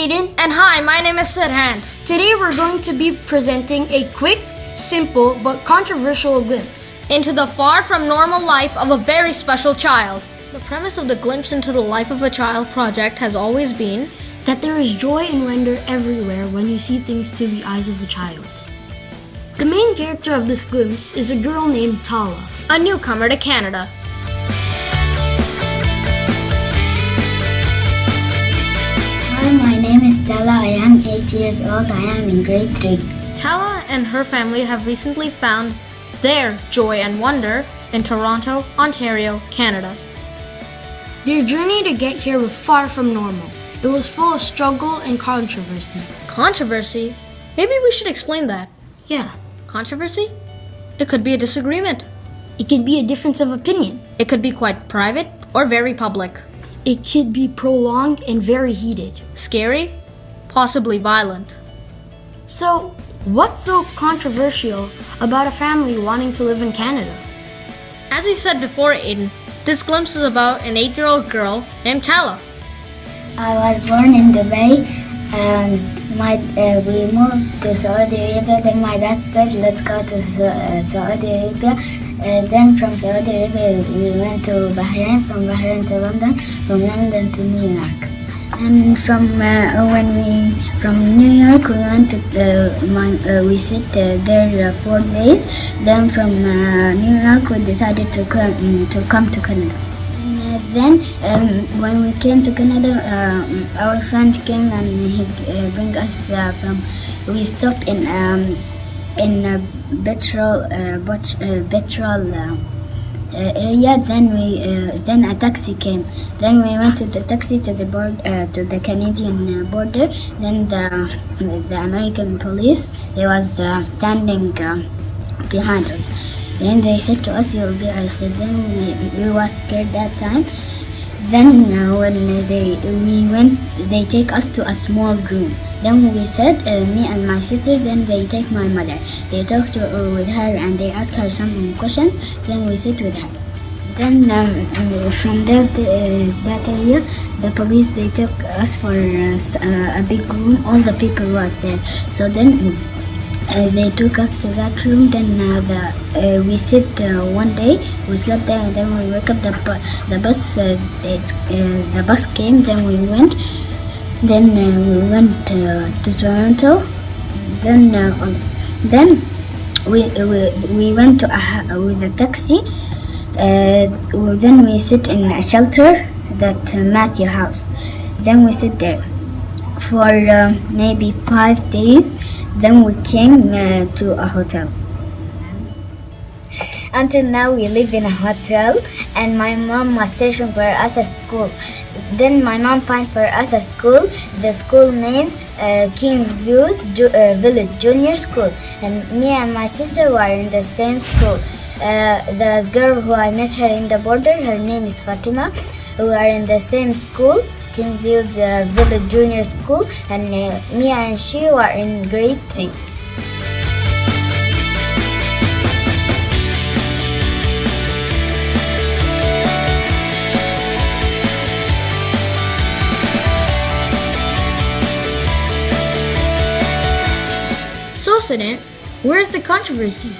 Aiden. And hi, my name is Sirhan. Today we're going to be presenting a quick, simple, but controversial glimpse into the far from normal life of a very special child. The premise of the Glimpse into the Life of a Child project has always been that there is joy and wonder everywhere when you see things through the eyes of a child. The main character of this glimpse is a girl named Tala, a newcomer to Canada. Hi, my name is Tala. I am 8 years old. I am in grade 3. Tala and her family have recently found their joy and wonder in Toronto, Ontario, Canada. Their journey to get here was far from normal. It was full of struggle and controversy. Controversy? Maybe we should explain that. Yeah. Controversy? It could be a disagreement. It could be a difference of opinion. It could be quite private or very public. It could be prolonged and very heated. Scary? Possibly violent. So, what's so controversial about a family wanting to live in Canada? As you said before, Aiden, this glimpse is about an 8-year-old girl named Tala. I was born in Dubai. We moved to Saudi Arabia. Then my dad said, let's go to Saudi Arabia. Then from Saudi Arabia, we went to Bahrain. From Bahrain to London. From London to New York. And from New York, we went to we sit there 4 days. Then from New York, we decided to come to Canada. Then when we came to Canada, our friend came and he bring us from. We stopped in a petrol area. Then a taxi came. Then we went to the taxi to the Canadian border. Then the American police, they was standing behind us. Then they said to us, "You'll be arrested." Then we were scared that time. Then when we went, they take us to a small room. Then we said, me and my sister. Then they take my mother. They talked with her and they ask her some questions. Then we sit with her. Then from there to that area, the police, they took us for a big room. All the people was there. So then. They took us to that room. Then we sit one day. We slept there, and then we wake up. The bus came. Then we went. Then we went to Toronto. Then we went with a taxi. Then we sit in a shelter, that Matthew House. Then we sit there for maybe 5 days. Then we came to a hotel. Until now we live in a hotel, and my mom was searching for us a school. Then my mom found for us a school. The school named Kingsview Village Junior School. And me and my sister were in the same school. The girl who I met her in the border, her name is Fatima. We are in the same school. Kingsview Village Junior School, and me and she were in grade 3. So, Sidant, where's the controversy?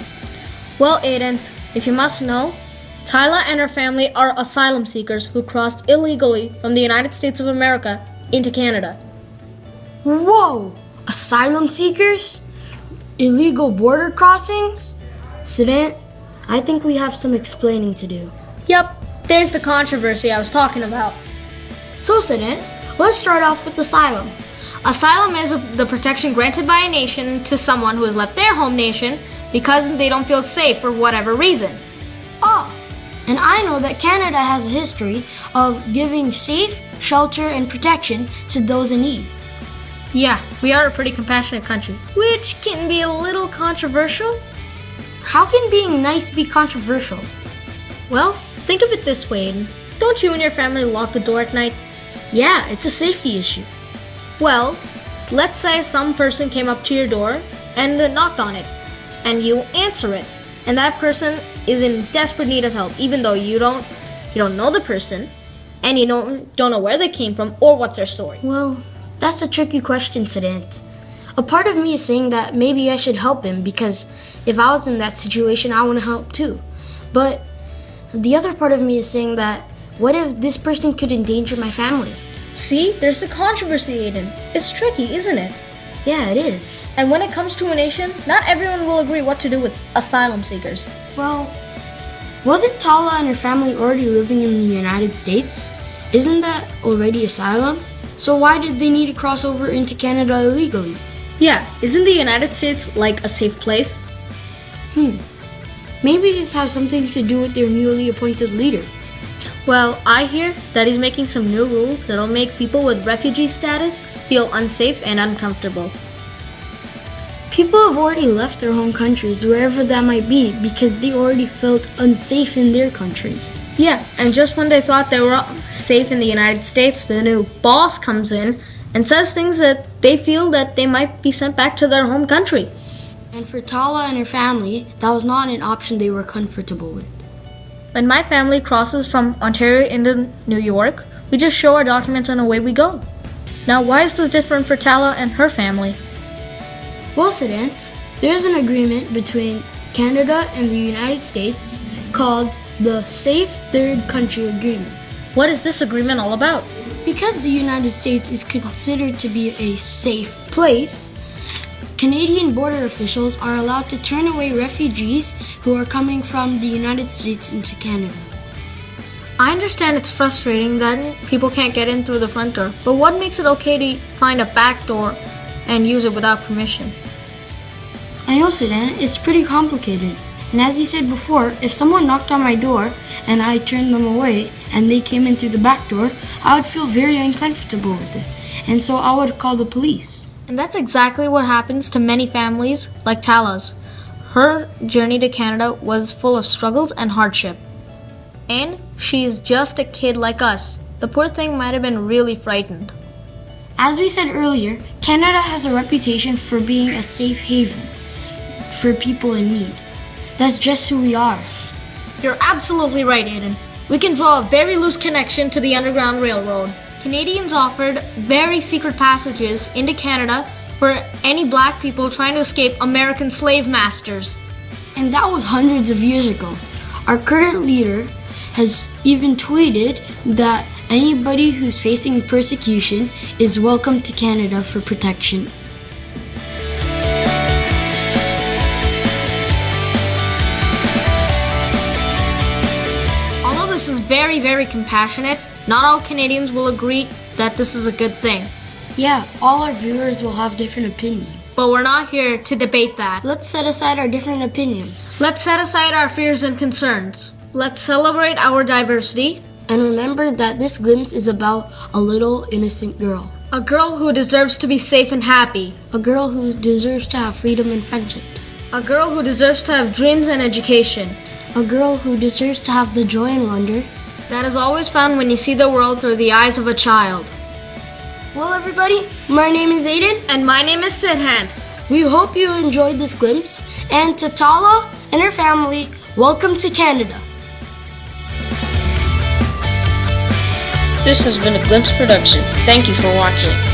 Well, Aiden, if you must know, Tala and her family are asylum seekers who crossed illegally from the United States of America into Canada. Whoa! Asylum seekers? Illegal border crossings? Sidant, I think we have some explaining to do. Yep, there's the controversy I was talking about. So, Sidant, let's start off with asylum. Asylum is the protection granted by a nation to someone who has left their home nation because they don't feel safe for whatever reason. Oh! And I know that Canada has a history of giving safe, shelter, and protection to those in need. Yeah, we are a pretty compassionate country, which can be a little controversial. How can being nice be controversial? Well, think of it this way, Aiden. Don't you and your family lock the door at night? Yeah, it's a safety issue. Well, let's say some person came up to your door and knocked on it, and you answer it. And that person is in desperate need of help, even though you don't know the person, and you don't know where they came from or what's their story. Well, That's a tricky question, Sedant. A part of me is saying that maybe I should help him because if I was in that situation, I want to help too. But the other part of me is saying that what if this person could endanger my family? See, there's the controversy, Aiden. It's tricky, isn't it? Yeah, it is. And when it comes to a nation, not everyone will agree what to do with asylum seekers. Well, wasn't Tala and her family already living in the United States? Isn't that already asylum? So why did they need to cross over into Canada illegally? Yeah, isn't the United States like a safe place? Maybe this has something to do with their newly appointed leader. Well, I hear that he's making some new rules that'll make people with refugee status feel unsafe and uncomfortable. People have already left their home countries, wherever that might be, because they already felt unsafe in their countries. Yeah, and just when they thought they were safe in the United States, the new boss comes in and says things that they feel that they might be sent back to their home country. And for Tala and her family, that was not an option they were comfortable with. When my family crosses from Ontario into New York, we just show our documents and away we go. Now, why is this different for Tala and her family? Well, Sedant, there's an agreement between Canada and the United States called the Safe Third Country Agreement. What is this agreement all about? Because the United States is considered to be a safe place, Canadian border officials are allowed to turn away refugees who are coming from the United States into Canada. I understand it's frustrating that people can't get in through the front door, but what makes it okay to find a back door and use it without permission? I know, Sedant, it's pretty complicated. And as you said before, if someone knocked on my door and I turned them away and they came in through the back door, I would feel very uncomfortable with it. And so I would call the police. And that's exactly what happens to many families like Tala's. Her journey to Canada was full of struggles and hardship. And she is just a kid like us. The poor thing might have been really frightened. As we said earlier, Canada has a reputation for being a safe haven for people in need. That's just who we are. You're absolutely right, Aiden. We can draw a very loose connection to the Underground Railroad. Canadians offered very secret passages into Canada for any black people trying to escape American slave masters. And that was hundreds of years ago. Our current leader has even tweeted that anybody who's facing persecution is welcome to Canada for protection. Although this is very, very compassionate, not all Canadians will agree that this is a good thing. Yeah, all our viewers will have different opinions. But we're not here to debate that. Let's set aside our different opinions. Let's set aside our fears and concerns. Let's celebrate our diversity. And remember that this glimpse is about a little innocent girl. A girl who deserves to be safe and happy. A girl who deserves to have freedom and friendships. A girl who deserves to have dreams and education. A girl who deserves to have the joy and wonder that is always found when you see the world through the eyes of a child. Well, everybody, my name is Aiden. And my name is Sidhand. We hope you enjoyed this glimpse. And to Tala and her family, welcome to Canada. This has been a Glimpse production. Thank you for watching.